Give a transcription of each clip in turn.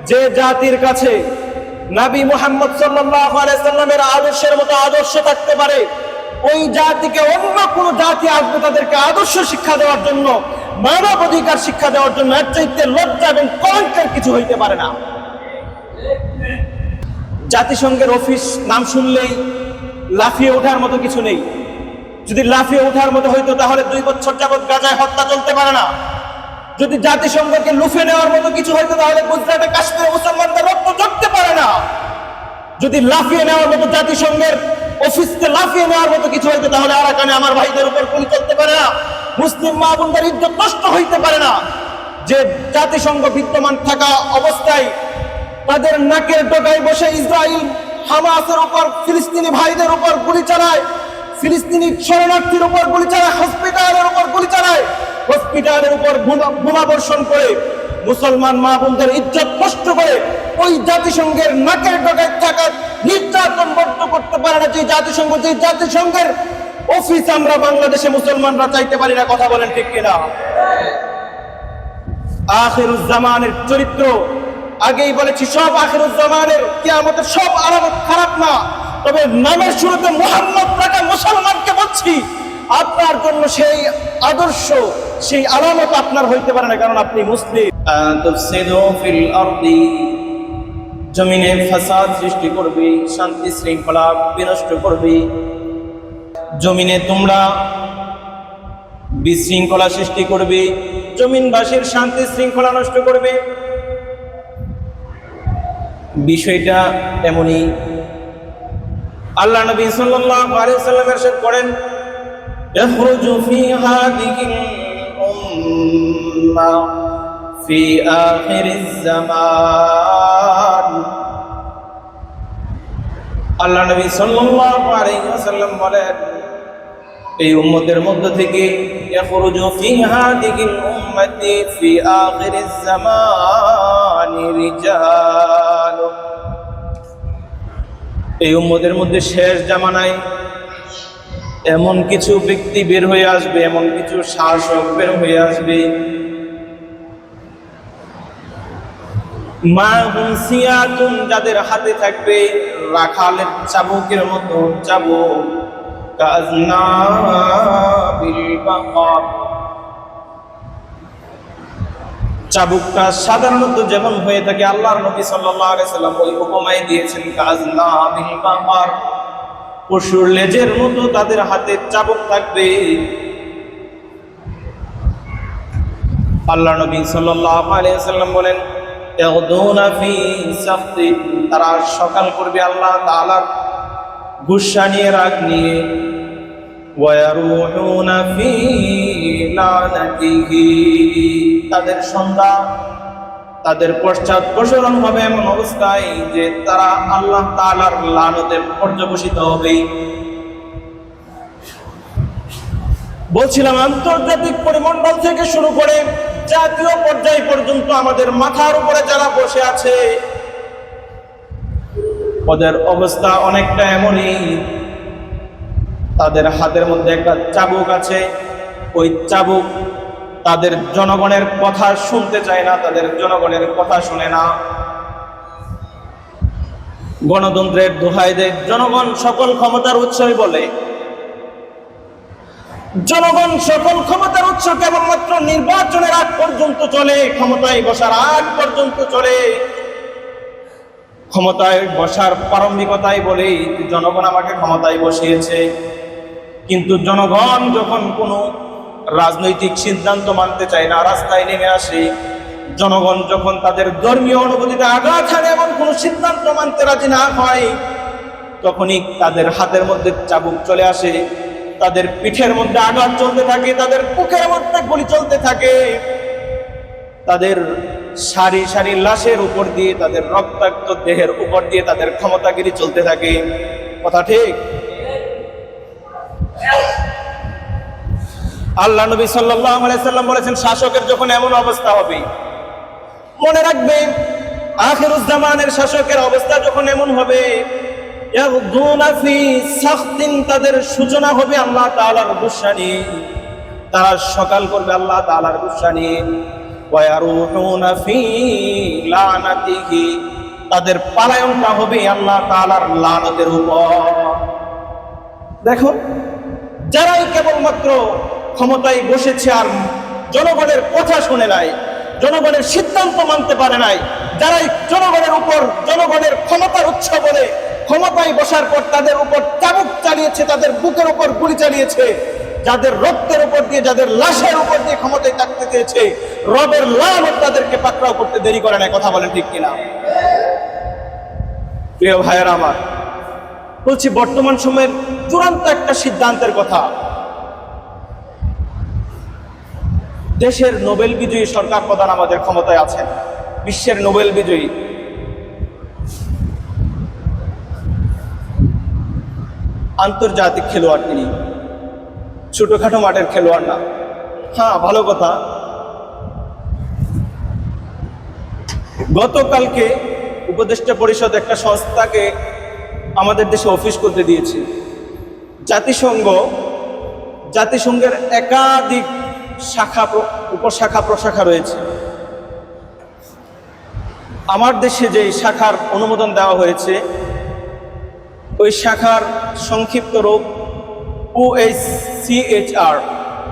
যে জাতির কাছে নবী মুহাম্মদ সাল্লাল্লাহু আলাইহি সাল্লামের আদর্শের মতো আদর্শ থাকতে পারে, ওই জাতিকে অন্য কোন জাতি আসবে তাদেরকে আদর্শ শিক্ষা দেওয়ার জন্য, মানব অধিকার শিক্ষা দেওয়ার জন্য, এর চাইতে লজ্জা এবং কলঙ্কের কিছু হইতে পারে না। জাতিসংঘের অফিস নাম শুনলেই লাফিয়ে ওঠার মতো কিছু নেই। যদি লাফিয়ে ওঠার মতো হইতো তাহলে 2 বছর যাবৎ গাজায় হত্যা চলতে পারে না। যদি জাতিসংঘকে লুফে নেওয়ার মতো কিছু হইতো তাহলে গুজরাটে কাশ্মীরে মুসলমানদের রক্ত ঝরতে পারে না। যদি লাফিয়ে নেওয়ার মতো জাতিসংঘের অফিসকে লাফিয়ে নেওয়ার মতো কিছু হইতো তাহলে আরাকানে আমার ভাইদের উপর গুলি চলতে পারে না, মুসলিম মা বোনদের ইজ্জত নষ্ট হইতে পারে না। যে জাতিসংঘ বিদ্যমান থাকা অবস্থায় তাদের নাকের ডগায় বসে ইসরায়েল হামাসের উপর, ফিলিস্তিনি ভাইদের উপর গুলি চালায়, ফিলিস্তিনি শরণার্থীর উপর গুলি চালায়, হসপিটালের উপর গুলি চালায়, হসপিটালের উপর বোমা বর্ষণ করে মুসলমান মা বোনদের ইজ্জত নষ্ট করে, ওই জাতিসংঘের নাকের ডগায় থাকা নির্যাতন বন্ধ করতে পারে না যে জাতিসংঘের অফিস আমরা বাংলাদেশে মুসলমানরা চাইতে পারি না। কথা বলেন ঠিক কিনা? আখিরুজ্জামানের চরিত্র আগেই বলেছি, সব আখিরুজ্জামানের কিয়ামতের সব আলামত খারাপ না, তবে নামের শুরুতে মুহাম্মদ রাখা মুসলমানকে বলছি, আপনার জন্য সেই আদর্শ, সেই আলামত আপনার হইতে পারে না, কারণ আপনি মুসলিম। তুফসিদু ফিল আরদি, জমিনে ফাসাদ সৃষ্টি করবে, শান্তি শৃঙ্খলা বিনষ্ট করবে, জমিনে তোমরা বিশৃঙ্খলা সৃষ্টি করবে, জমিনবাসীর শান্তি শৃঙ্খলা নষ্ট করবে। বিষয়টা এমনই। আল্লাহ নবী সাল্লাল্লাহু আলাইহি ওয়াসাল্লাম ইরশাদ করেন, ইয়াখরুজু ফি হাদিহিল উম্মাহ ফি আখিরিজ জামান। আল্লাহ নবী সাল্লাল্লাহু আলাইহি ওয়াসাল্লাম বলেন, এই উম্মতের মধ্য থেকে ইয়াখরুজু ফি হাদিহিল উম্মতি ফি আখিরিজ জামানি রিজাল, এই উম্মতের মধ্যে শেষ জামানায় এমন কিছু ব্যক্তি বের হয়ে আসবে, এমন কিছু শাসক বের হয়ে আসবে, মাহুম সিয়াতুন, যাদের হাতে থাকবে রাখালের চাবুকের মতো চাবুক, কাযনাবিল বাকার, চাবুকটা সাধারণত যেমন হয়ে থাকে আল্লাহর নবী সাল্লাল্লাহু আলাইহি সাল্লাম ওই উপমায় দিয়েছেন, কাযনাবিল বাকার, পশুর লেজের মতো তাদের হাতে চাবুক থাকবে। আল্লাহর নবী সাল্লাল্লাহু আলাইহি সাল্লাম বলেন, ইয়াগদুনা ফি সাখতি, তারা সকাল করবে আল্লাহ তাআলার গুসা নিয়ে, রাগ নিয়ে, ওয়ায়ারুহুনা ফি লানাতিহি, তাদের সন্ধ্যা তাদের পশ্চাৎ প্রসারণ হবে এমন অবস্থায় যে তারা আল্লাহ তাআলার লানতে পর্যবসিত হবে। বলছিলাম, আন্তর্জাতিক পরিমণ্ডল থেকে শুরু করে জাতীয় পর্যায় পর্যন্ত আমাদের মাথার উপরে যারা বসে আছে ওদের অবস্থা অনেকটা এমনই। তাদের হাতের মধ্যে একটা চাবুক আছে, ওই চাবুক তাদের জনগণের কথা শুনতে চায় না, তাদের জনগণের কথা শুনে না, গণতন্ত্রের দোহাই দেয়, জনগণ সকল ক্ষমতার উৎসই বলে। জনগণ সকল ক্ষমতার উৎস কেবলমাত্র নির্বাচনের আগ পর্যন্ত চলে, ক্ষমতায় বসার আগ পর্যন্ত চলে। ক্ষমতায় বসার প্রারম্ভিকতাই বলে জনগণ আমাকে ক্ষমতায় বসিয়েছে, কিন্তু জনগণ যখন কোনো রাজনৈতিক সিদ্ধান্ত মানতে চায় না, রাস্তায় নেমে আসে, জনগণ যখন তাদের ধর্মীয় অনুভূতিতে আঘাত হানে এমন কোনো সিদ্ধান্ত মানতে রাজি না হয়, তখনই তাদের হাতের মধ্যে চাবুক চলে আসে, তাদের পিঠের মধ্যে আঘাত চলতে থাকে, তাদের বুকের মধ্যে গুলি চলতে থাকে, তাদের সারি সারি লাশের উপর দিয়ে, তাদের রক্তাক্ত দেহের উপর দিয়ে তাদের ক্ষমতাগিরি চলতে থাকে। কথা ঠিক? আল্লাহ নবী সাল্লাল্লাহু আলাইহি সাল্লাম বলেছেন, শাসকের যখন এমন অবস্থা হবে, মনে রাখবে আখিরুজ্জামানের শাসকের অবস্থা যখন এমন হবে, ইয়াগদুনা ফি সাখতিন, তাদের সূচনা হবে আল্লাহ তাআলার গুসা নিয়ে, তারা সকাল করবে আল্লাহ তাআলার গুসা নিয়ে, ওয়ায়ারুহুনা ফি লানাতিহি, তাদের পালায়নটা হবে আল্লাহ তাআলার লানতের উপর। দেখো, যারাই কেবলমাত্র ক্ষমতায় বসেছে আর জনগণের কথা শুনে নাই, জনগণের সিদ্ধান্ত মানতে পারে নাই, যারাই জনগণের উপর, জনগণের ক্ষমতার উৎস বলে ক্ষমতায় বসার পর তাদের উপর চাবুক চালিয়েছে, তাদের বুকের উপর গুলি চালিয়েছে, যাদের রক্তের উপর দিয়ে, যাদের লাশের উপর দিয়ে ক্ষমতায় থাকতে চেয়েছে, রবের লানত তাদেরকে পাকড়াও করতে দেরি করে না। কথা বলেন ঠিক কিনা? প্রিয় ভাইয়েরা আমার, বলছি বর্তমান সময়ের চূড়ান্ত একটা সিদ্ধান্তের কথা। দেশের নোবেল বিজয়ী সরকার প্রধান আমাদের ক্ষমতায় আছেন, বিশ্বের নোবেল বিজয়ী, আন্তর্জাতিক খেলোয়াড় তিনি, ছোটখাটো মাঠের খেলোয়াড় না। হ্যাঁ, ভালো কথা, গতকালকে উপদেষ্টা পরিষদ একটা সংস্থাকে আমাদের দেশে অফিস করতে দিয়েছে। জাতিসংঘের একাধিক শাখা, উপশাখা, প্রশাখা রয়েছে। আমার দেশে যে শাখার অনুমোদন দেওয়া হয়েছে, ওই শাখার সংক্ষিপ্ত রূপ OHCHR,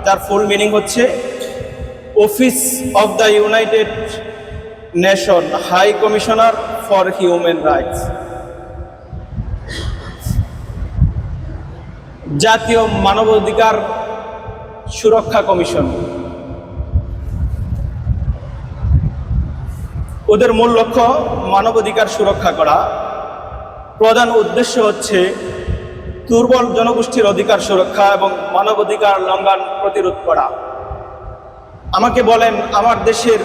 যার ফুল মিনিং হচ্ছে office of the United Nation high commissioner for human rights, জাতীয় মানবাধিকার সুরক্ষা কমিশন। ওদের মূল লক্ষ্য মানবাধিকার সুরক্ষা করা, প্রধান উদ্দেশ্য হচ্ছে দুর্বল জনগোষ্ঠীর অধিকার সুরক্ষা এবং মানবাধিকার লঙ্ঘন প্রতিরোধ করা। আমাকে বলেন, আমার দেশের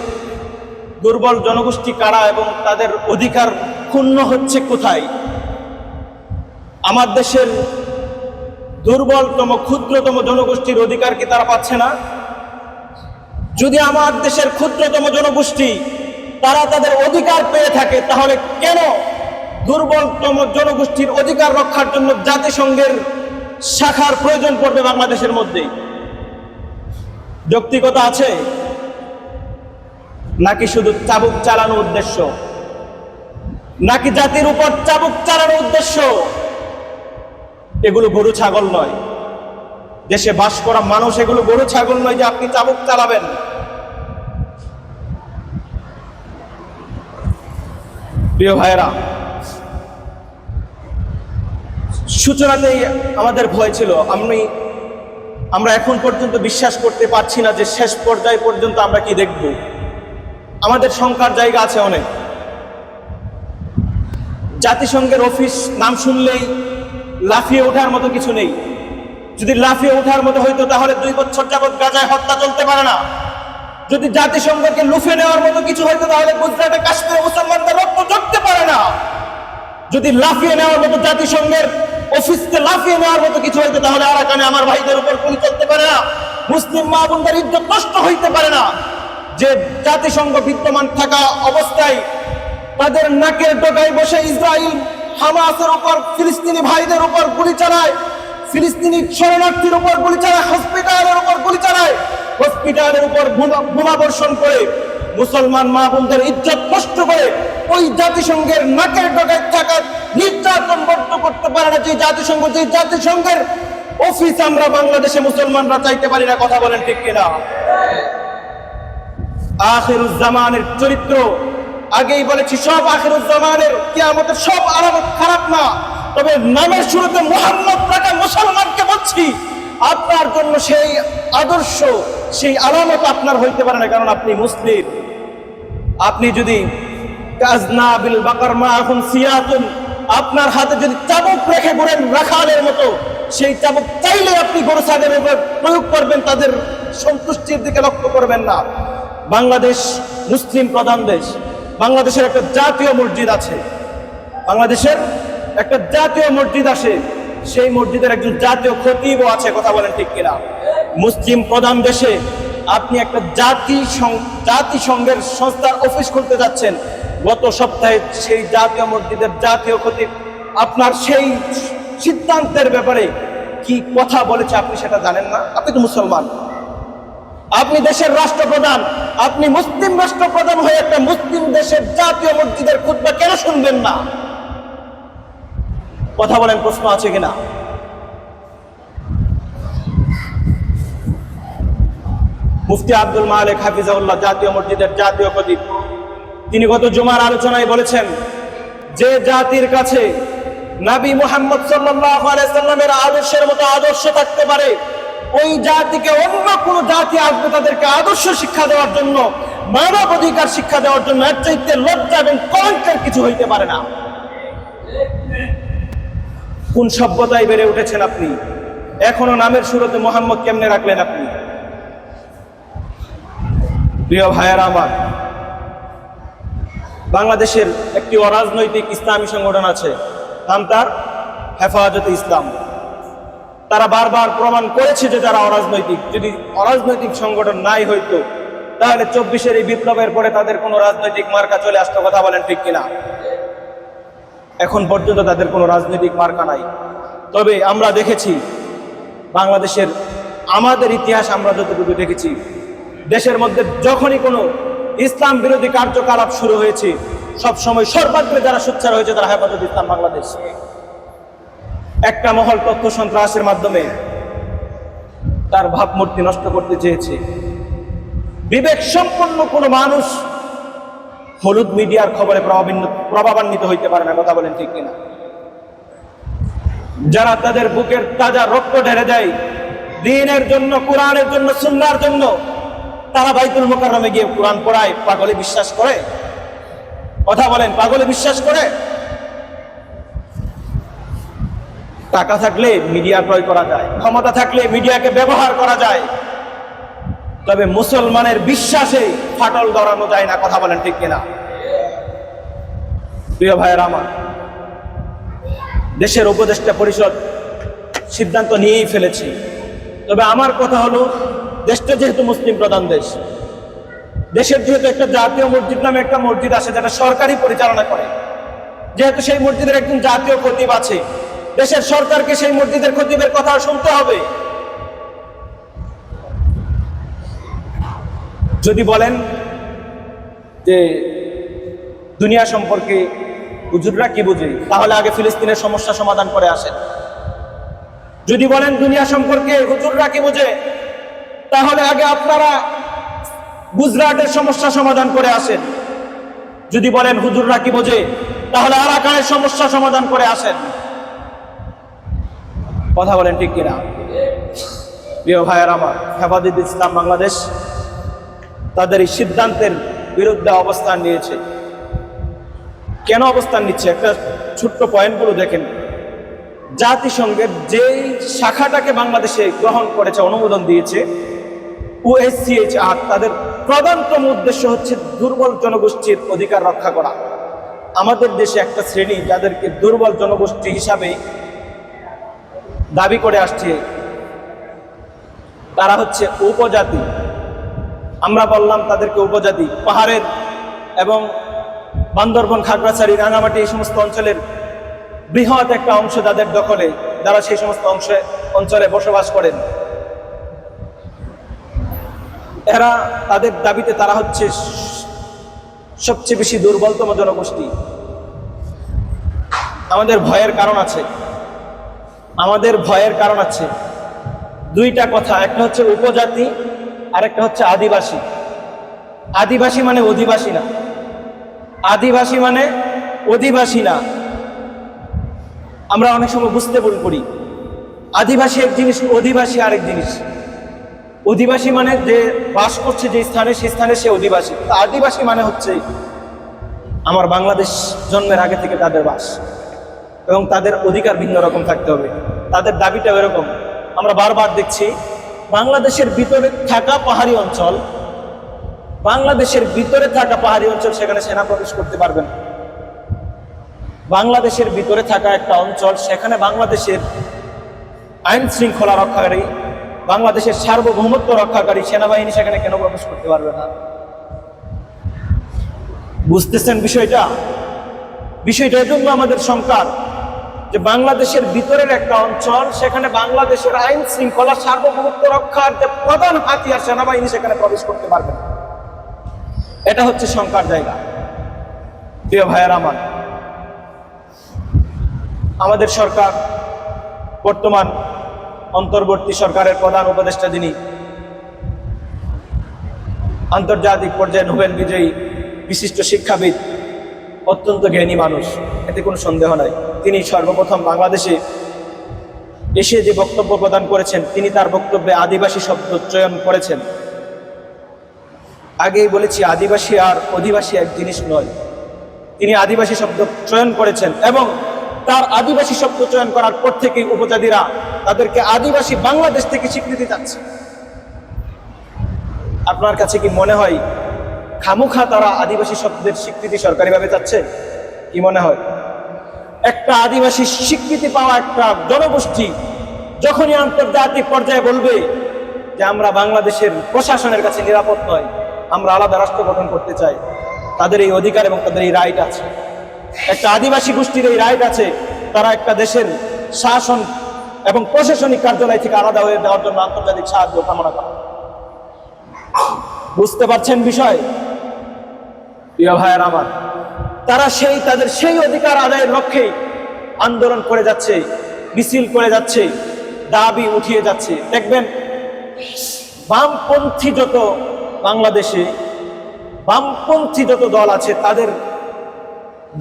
দুর্বল জনগোষ্ঠী কারা এবং তাদের অধিকার ক্ষুণ্ণ হচ্ছে কোথায়? আমার দেশের দুর্বলতম, ক্ষুদ্রতম জনগোষ্ঠীর অধিকার কি তারা পাচ্ছে না? যদি আমার দেশের ক্ষুদ্রতম জনগোষ্ঠী তারা তাদের অধিকার পেয়ে থাকে, তাহলে কেন দুর্বলতম জনগোষ্ঠীর অধিকার রক্ষার জন্য জাতিসংঘের শাখার প্রয়োজন পড়বে বাংলাদেশের মধ্যে? যৌক্তিকতা আছে নাকি শুধু চাবুক চালানো উদ্দেশ্য? নাকি জাতির উপর চাবুক চালানো উদ্দেশ্য? এগুলো গরু ছাগল নয়, দেশে বাস করা মানুষ এগুলো গরু ছাগল নয় যে আপনি চাবুক চালাবেন। প্রিয় ভাইয়েরা, সূচনাতেই আমাদের ভয় ছিল। আমরা এখন পর্যন্ত বিশ্বাস করতে পারছি না যে শেষ পর্যায় পর্যন্ত আমরা কি দেখব। আমাদের শঙ্কার জায়গা আছে অনেক। জাতিসংঘের অফিস নাম শুনলেই লাফিয়ে ওঠার মতো কিছু নেই। যদি লাফিয়ে ওঠার মতো হইতো তাহলে 2 বছর যাবৎ গাজায় হত্যা চলতে পারে না। যদি জাতিসংঘকে লুফে নেওয়ার মতো কিছু হইতো তাহলে গুজরাটে, কাশ্মীরে মুসলমানদের রক্ত ঝরতে পারে না। যদি লাফিয়ে নেওয়ার মতো, জাতিসংঘের অফিসকে লাফিয়ে নেওয়ার মতো কিছু হইতো তাহলে আরাকানে আমার ভাইদের উপর গুলি চলতে পারে না, মুসলিম মা বোনদের ইজ্জত নষ্ট হইতে পারে না। যে জাতিসংঘ বিদ্যমান থাকা অবস্থায় তাদের নাকের ডগায় বসে ইসরায়েল হামাসের উপর, ফিলিস্তিনি ভাইদের উপর গুলি চালায়, ফিলিস্তিনি শরণার্থীর উপর গুলি চালায়, হসপিটালের উপর গুলি চালায়, হসপিটালের উপর বোমা বর্ষণ করে মুসলমান মা বোনদের ইজ্জত নষ্ট করে ওই জাতিসংঘের নাকের ডগায় থাকা নির্যাতন বন্ধ করতে পারে না। যে জাতিসংঘের অফিস আমরা বাংলাদেশে মুসলমানরা চাইতে পারি না। কথা বলেন ঠিক কিনা? আখিরুজ্জামানের চরিত্র আগেই বলেছি, সব আখিরুজ্জামানের কিয়ামতের সব আলামত খারাপ না, তবে নামের শুরুতে মুহাম্মদ রাখা মুসলমানকে বলছি, আপনার জন্য সেই আদর্শ, সেই আলামত আপনার হইতে পারে না, কারণ আপনি মুসলিম। আপনি যদি কাজনা বিল বাকার মাহুম সিয়াতুন, আপনার হাতে যদি চাবুক রেখে ঘুরেন রাখালের মতো, সেই চাবুক চাইলে আপনি গরু ছাগলের উপর প্রয়োগ করবেন, তাদের সন্তুষ্টির দিকে লক্ষ্য করবেন না। বাংলাদেশ মুসলিম প্রধান দেশ, বাংলাদেশের একটা জাতীয় মসজিদ আছে, বাংলাদেশের একটা জাতীয় মসজিদ আছে, সেই মসজিদের একজন জাতীয় খতিবও আছে। কথা বলেন ঠিক কিনা? মুসলিম প্রধান দেশে আপনি একটা জাতিসংঘের সংস্থার অফিস খুলতে যাচ্ছেন, গত সপ্তাহে সেই জাতীয় মসজিদের জাতীয় খতিব আপনার সেই সিদ্ধান্তের ব্যাপারে কি কথা বলেছে আপনি সেটা জানেন না? আপনি তো মুসলমান, আপনি দেশের রাষ্ট্রপ্রধান, আপনি মুসলিম রাষ্ট্রপ্রধান হয়ে একটা মুসলিম দেশের জাতীয় মসজিদের খুতবা কেন শুনবেন না? কথা বলেন, প্রশ্ন আছে কিনা? মুফতি আব্দুল মালিক হাফিজাহুল্লাহ, জাতীয় মসজিদের জাতীয় খতিব, তিনি গত জুমার আলোচনায় বলেছেন, যে জাতির কাছে নবী মুহাম্মদ সাল্লাল্লাহু আলাইহি সাল্লামের আদর্শের মতো আদর্শ থাকতে পারে, ওই জাতিকে অন্য কোন জাতি আসবে তাদেরকে আদর্শ শিক্ষা দেওয়ার জন্য, মানব অধিকার শিক্ষা দেওয়ার জন্য, এর চাইতে লজ্জা এবং কলঙ্কের কিছু হইতে পারে না। কোন সভ্যতায় বেড়ে উঠেছেন আপনি? এখনো নামের শুরুতে মোহাম্মদ কেমনে রাখলেন আপনি? প্রিয় ভাইয়েরা আমার, বাংলাদেশের একটি অরাজনৈতিক ইসলামী সংগঠন আছে, নাম তার হেফাজতে ইসলাম। তারা বারবার প্রমাণ করেছে যে তারা অরাজনৈতিক। যদি অরাজনৈতিক সংগঠন নাই হইতো তাহলে 24-এর এই বিপ্লবের পরে তাদের কোনো রাজনৈতিক মার্কা চলে আসতো। কথা বলেন ঠিক কিনা? এখন পর্যন্ত তাদের কোনো রাজনৈতিক মার্কা নাই। তবে আমরা দেখেছি বাংলাদেশের, আমাদের ইতিহাস আমরা যতটুকু দেখেছি, দেশের মধ্যে যখনই কোনো ইসলাম বিরোধী কার্যকলাপ শুরু হয়েছে, সবসময় সর্বাগ্রে যারা সোচ্চার হয়েছে তারা হেফাজতে ইসলাম বাংলাদেশ। একটা মহল তথ্য সন্ত্রাসের মাধ্যমে তার ভাবমূর্তি নষ্ট করতে চেয়েছে। বিবেক সম্পন্ন কোনো মানুষ হলুদ মিডিয়ার খবরে প্রভাবান্বিত হইতে পারে না। কথা বলেন ঠিক কিনা? যারা তাদের বুকের তাজা রক্ত ঢেলে দেয় দ্বীনের জন্য, কোরআনের জন্য, সুন্নাহর জন্য, তারা বাইতুল মুকাররমে গিয়ে কোরআন পড়ায়, পাগলে বিশ্বাস করে? কথা বলেন, পাগলে বিশ্বাস করে? টাকা থাকলে মিডিয়া ক্রয় করা যায়, ক্ষমতা থাকলে মিডিয়াকে ব্যবহার করা যায়, তবে মুসলমানের বিশ্বাসে ফাটল ধরানো যায় না। কথা বলেন ঠিক কিনা? প্রিয় ভাইয়েরা আমার, দেশের উপদেষ্টা পরিষদ সিদ্ধান্ত নিয়েই ফেলেছে। তবে আমার কথা হলো, দেশটা যেহেতু মুসলিম প্রধান দেশ, দেশের যেহেতু একটা জাতীয় মসজিদ নামে একটা মসজিদ আছে যেটা সরকারি পরিচালনা করে, যেহেতু সেই মসজিদের একজন জাতীয় খতিব আছে, দেশের সরকারকে সেই মসজিদের খতিবের কথা শুনতে হবে। যদি বলেন যে দুনিয়া সম্পর্কে হুজুররা কি বুঝে, তাহলে আগে ফিলিস্তিনের সমস্যা সমাধান করে আসেন। যদি বলেন দুনিয়া সম্পর্কে হুজুররা কি বুঝে, তাহলে আগে আপনারা গুজরাটের সমস্যা সমাধান করে আসেন। যদি বলেন হুজুররা কি বোঝে, তাহলে আরাকানের সমস্যা সমাধান করে আসেন। কথা বলেন ঠিক কিনা? প্রিয় ভাইয়ের আমার, হেফাজতে ইসলাম বাংলাদেশ তাদের এই সিদ্ধান্তের বিরুদ্ধে অবস্থান নিয়েছে। কেন অবস্থান নিচ্ছে? একটা ছোট্ট পয়েন্টগুলো দেখেন। জাতিসংঘের যেই শাখাটাকে বাংলাদেশে গ্রহণ করেছে, অনুমোদন দিয়েছে, OSCHR, তাদের প্রধানতম উদ্দেশ্য হচ্ছে দুর্বল জনগোষ্ঠীর অধিকার রক্ষা করা। আমাদের দেশে একটা শ্রেণী যাদেরকে দুর্বল জনগোষ্ঠী হিসাবে দাবি করে আসছে, তারা হচ্ছে উপজাতি। আমরা বললাম তাদেরকে উপজাতি। পাহাড়ের এবং বান্দরবন, খাগড়াছড়ি, রাঙামাটি এই সমস্ত অঞ্চলের বৃহৎ একটা অংশ যাদের দখলে, যারা সেই সমস্ত অঞ্চলে বসবাস করেন, এরা, তাদের দাবিতে তারা হচ্ছে সবচেয়ে বেশি দুর্বলতম জনগোষ্ঠী। আমাদের ভয়ের কারণ আছে, আমাদের ভয়ের কারণ আছে। দুইটা কথা, একটা হচ্ছে উপজাতি আর একটা হচ্ছে আদিবাসী। আদিবাসী মানে অধিবাসী না, আদিবাসী মানে অধিবাসী না। আমরা অনেক সময় বুঝতে ভুল করি। আদিবাসী এক জিনিস, অধিবাসী আরেক জিনিস। অধিবাসী মানে যে বাস করছে যে স্থানে, সেই স্থানে সে অধিবাসী। আদিবাসী মানে হচ্ছে আমার বাংলাদেশ জন্মের আগে থেকে তাদের বাস, এবং তাদের অধিকার ভিন্ন রকম থাকতে হবে, তাদের দাবিটা এরকম। আমরা বারবার দেখছি বাংলাদেশের ভিতরে থাকা পাহাড়ি অঞ্চল, বাংলাদেশের ভিতরে থাকা পাহাড়ি অঞ্চল, সেখানে সেনা প্রবেশ করতে পারবে না। বাংলাদেশের ভিতরে থাকা একটা অঞ্চল, সেখানে বাংলাদেশের আইন শৃঙ্খলা রক্ষাকারী, বাংলাদেশের সার্বভৌমত্ব রক্ষাকারী সেনাবাহিনী সেখানে কেন প্রবেশ করতে পারবে না? বুঝতেছেন বিষয়টা? বিষয়টা এজন্য আমাদের শঙ্কা যে বাংলাদেশের ভিতরের একটা অঞ্চল, সেখানে বাংলাদেশের আইন শৃঙ্খলা সার্বভৌমত্ব রক্ষার যে প্রধান হাতিয়ার সেনাবাহিনী, সেখানে প্রবেশ করতে পারবে না। এটা হচ্ছে শঙ্কার জায়গা। প্রিয় ভাইয়ের আমার, আমাদের সরকার, বর্তমান অন্তর্বর্তী সরকারের প্রধান উপদেষ্টা, যিনি আন্তর্জাতিক পর্যায়ে নোবেল বিজয়ী বিশিষ্ট শিক্ষাবিদ, অত্যন্ত জ্ঞানী মানুষ, এতে কোনো সন্দেহ নাই। তিনি সর্বপ্রথম বাংলাদেশে এসে যে বক্তব্য প্রদান করেছেন, তিনি তার বক্তব্যে আদিবাসী শব্দ চয়ন করেছেন। আগেই বলেছি, আদিবাসী আর অধিবাসী এক জিনিস নয়। তিনি আদিবাসী শব্দ চয়ন করেছেন এবং তার আদিবাসী শব্দ চয়ন করার পর থেকেই উপজাতিরা তাদেরকে আদিবাসী বাংলাদেশ থেকে স্বীকৃতি চাচ্ছে। আপনার কাছে কি মনে হয় খামুখা তারা আদিবাসী শব্দের স্বীকৃতি সরকারিভাবে চাচ্ছে? কি মনে হয়? একটা আদিবাসী স্বীকৃতি পাওয়া একটা জনগোষ্ঠী যখনই আন্তর্জাতিক পর্যায়ে বলবে যে আমরা বাংলাদেশের প্রশাসনের কাছে নিরাপদ নয়, আমরা আলাদা রাষ্ট্র গঠন করতে চাই, তাদের এই অধিকার এবং তাদের এই রাইট আছে। একটা আদিবাসী গোষ্ঠীর এই রাইট আছে, তারা একটা দেশের শাসন এবং প্রশাসনিক কার্যালয় থেকে আলাদা হয়ে দেওয়ার জন্য আন্তর্জাতিক সাহায্য কামনা করে। বুঝতে পারছেন বিষয়? প্রিয় ভাইয়ের আমার, তারা তাদের সেই অধিকার আদায়ের লক্ষ্যে আন্দোলন করে যাচ্ছে, মিছিল করে যাচ্ছে, দাবি উঠিয়ে যাচ্ছে। দেখবেন বামপন্থী যত বাংলাদেশে বামপন্থী যত দল আছে, তাদের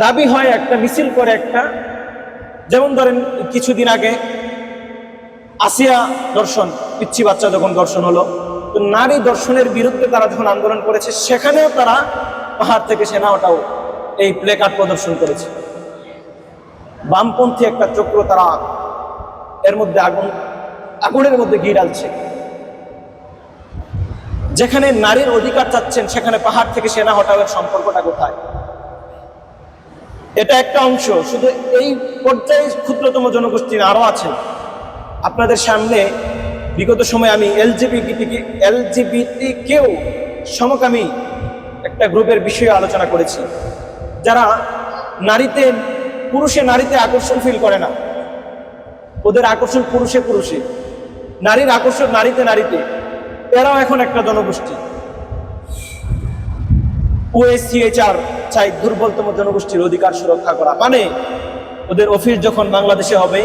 দাবি হয় একটা, মিছিল করে একটা। যেমন ধরেন কিছুদিন আগে আসিয়া দর্শন, পিচ্ছি বাচ্চা যখন দর্শন হলো, তো নারী দর্শনের বিরুদ্ধে তারা যখন আন্দোলন করেছে, সেখানেও তারা পাহাড় থেকে সেনা ওটাও এই প্লেকার্ড প্রদর্শন করেছে। বামপন্থী একটা চক্র, তারা এর মধ্যে আগুনের মধ্যে ঘি ঢালছে। যেখানে নারীর অধিকার চাচ্ছেন, সেখানে পাহাড় থেকে সেনা হটাওয়ের সম্পর্কটা কোথায়? এটা একটা অংশ। শুধু এই পর্যায়ে ক্ষুদ্রতম জনগোষ্ঠী আরো আছে। আপনাদের সামনে বিগত সময়ে আমি এলজিবিটি সমকামী একটা গ্রুপের বিষয়ে আলোচনা করেছি, যারা নারীতে আকর্ষণ ফিল করে না। ওদের আকর্ষণ পুরুষে, নারীর আকর্ষণ নারীতে। এরাও এখন একটা জনগোষ্ঠী। OSCHR চাই দুর্বলতম জনগোষ্ঠীর অধিকার সুরক্ষা করা। মানে ওদের অফিস যখন বাংলাদেশে হবে,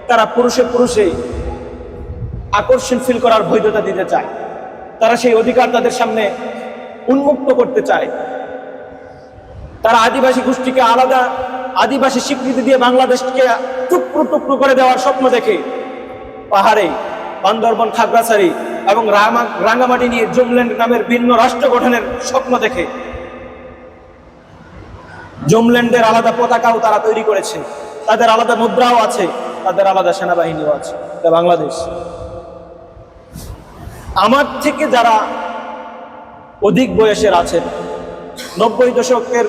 তারা পুরুষে আকর্ষণ ফিল করার বৈধতা দিতে চায়। তারা সেই অধিকার তাদের সামনে উন্মুক্ত করতে চায়। তারা আদিবাসী গোষ্ঠীকে আলাদা আদিবাসী স্বীকৃতি দিয়ে বাংলাদেশকে টুকরো করে দেওয়ার স্বপ্ন দেখে পাহাড়ে, বান্দরবন, খাগড়াছড়ি এবং রাঙ্গামাটি নিয়ে জুমল্যান্ড নামের ভিন্ন রাষ্ট্র গঠনের স্বপ্ন দেখে জুমল্যান্ডের আলাদা পতাকাও তারা তৈরি করেছে, তাদের আলাদা মুদ্রাও আছে, তাদের আলাদা সেনাবাহিনীও আছে। বাংলাদেশ, আমার থেকে যারা অধিক বয়সের আছেন, 90 দশকের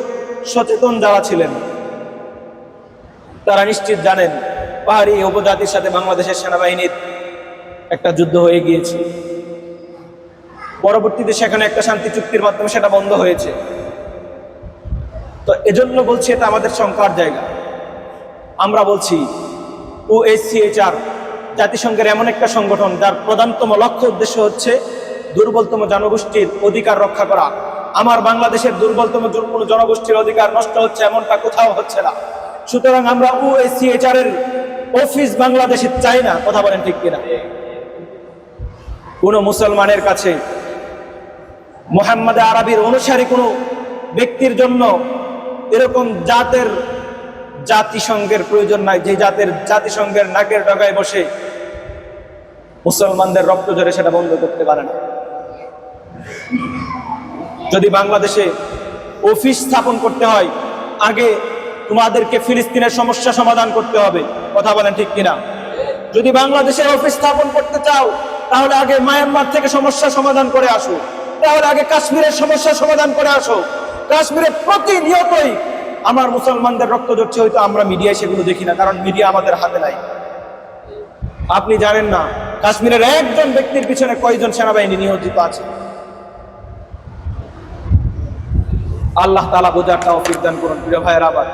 সচেতন যারা ছিলেন, তারা নিশ্চিত জানেন পাহাড়ি উপজাতির সাথে বাংলাদেশের সেনাবাহিনীর একটা যুদ্ধ হয়ে গিয়েছে। পরবর্তীতে সেখানে একটা শান্তি চুক্তির মাধ্যমে সেটা বন্ধ হয়েছে। তো এজন্য বলছি, এটা আমাদের শঙ্কার জায়গা। আমরা বলছি OSCHR জাতিসংঘের এমন একটা সংগঠন, যার প্রধানতম লক্ষ্য উদ্দেশ্য হচ্ছে দুর্বলতম জনগোষ্ঠীর অধিকার রক্ষা করা। আমার বাংলাদেশের দুর্বলতম কোনো জনগোষ্ঠীর অধিকার নষ্ট হচ্ছে এমনটা কোথাও হচ্ছে না। সুতরাং আমরা OSCHR এর অফিস বাংলাদেশে চাই না। কথা বলেন ঠিক কিনা? কোন মুসলমানের কাছে মুহাম্মদ আরবির অনুসারী কোন ব্যক্তির জন্য এরকম জাতিসংঘের প্রয়োজন নাই, যে জাতিসংঘের নাকের ডগায় বসে মুসলমানদের রক্ত ঝরে সেটা বন্ধ করতে পারে না। যদি বাংলাদেশে অফিস স্থাপন করতে হয়, আগে তোমাদেরকে ফিলিস্তিনের সমস্যা সমাধান করতে হবে। কথা বলেন ঠিক কিনা? যদি বাংলাদেশে অফিস স্থাপন করতে চাও, তাহলে আগে মায়ানমার থেকে সমস্যা সমাধান করে আসো, তাহলে আগে কাশ্মীরের সমস্যা সমাধান করে আসো। কাশ্মীরে প্রতিনিয়তই আমার মুসলমানদের রক্ত ঝরছে, হয়তো আমরা মিডিয়ায় সেগুলো দেখি না, কারণ মিডিয়া আমাদের হাতে নাই। আপনি জানেন না কাশ্মীরের একজন ব্যক্তির পিছনে কয়জন সেনাবাহিনী নিয়োজিত আছে। আল্লাহ তাআলা বোঝার তৌফিক দান করুন। প্রিয় ভাইয়ের, আবার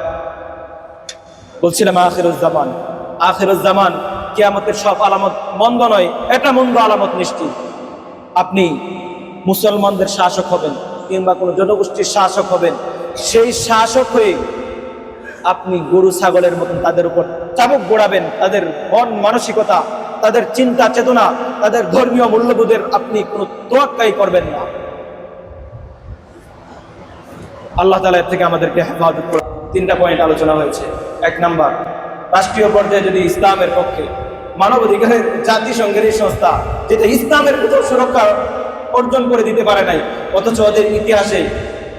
বলছিলাম আখিরুজ্জামান কিয়ামতের সব আলামত মন্দ নয়, এটা মন্দ আলামত নিশ্চিত। আপনি মুসলমানদের শাসক হবেন, কিংবা কোনো জনগোষ্ঠীর শাসক হবেন, সেই শাসক হয়ে আপনি গরু ছাগলের মতন তাদের উপর চাবুক গোড়াবেন, তাদের মন মানসিকতা, তাদের চিন্তা চেতনা, তাদের ধর্মীয় মূল্যবোধের আপনি কোনো তোয়াক্কাই করবেন না। আল্লাহ তাআলা এর থেকে আমাদেরকে হেফাজত করুন। 3টা পয়েন্ট আলোচনা হয়েছে। 1 নাম্বার, রাষ্ট্রীয় পর্যায়ে যদি ইসলামের পক্ষে মানবাধিকারের জাতিসংঘের এই সংস্থা যেটা ইসলামের কোথাও সুরক্ষা অর্জন করে দিতে পারে নাই, অথচ ওদের ইতিহাসে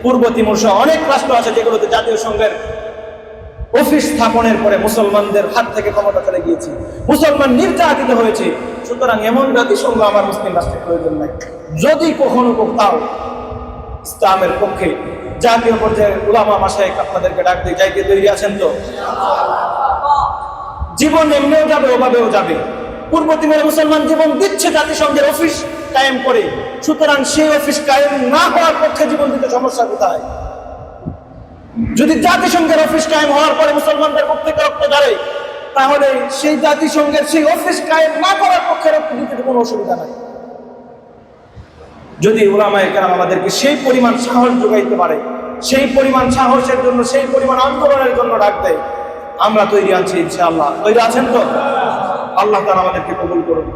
পূর্ব তিমুর সহ অনেক রাষ্ট্র আছে যেগুলোতে জাতীয় সংঘের অফিস স্থাপনের পরে মুসলমানদের হাত থেকে ক্ষমতা চলে গিয়েছে, মুসলমান নির্যাতিত হয়েছে। সুতরাং এমন জাতিসংঘ আমার মুসলিম রাষ্ট্রের প্রয়োজন নাই। যদি কখনো কোথাও ইসলামের পক্ষে জাতীয় পর্যায়ে উলামা মাশায়েখ আপনাদেরকে ডাক দিয়ে যাইতে তৈরি আছেন তো? জীবন এমনিও যাবে, ওভাবেও যাবে। পূর্ব তিমুরে মুসলমান জীবন দিচ্ছে জাতিসংঘের অফিস কায়েম করে, সুতরাং সেই অফিস কায়েম না হওয়ার পক্ষে জীবন দিতে সমস্যা কোথায়? যদি জাতিসংঘের অফিস কায়েম হওয়ার পরে মুসলমানদের পক্ষ থেকে রক্ত দাঁড়ায়, তাহলে সেই জাতিসংঘের সেই অফিস কায়েম না করার পক্ষে রক্ত দিতে কোনো অসুবিধা নাই। যদি উলামায়ে কেরাম আমাদেরকে সেই পরিমাণ সাহস যোগাইতে পারে, সেই পরিমাণ সাহসের জন্য, সেই পরিমাণ আন্দোলনের জন্য ডাক দেয়, আমরা তৈরি আছি ইনশাআল্লাহ। তৈরি আছেন তো? আল্লাহ তাআলা আমাদেরকে কবুল করুন।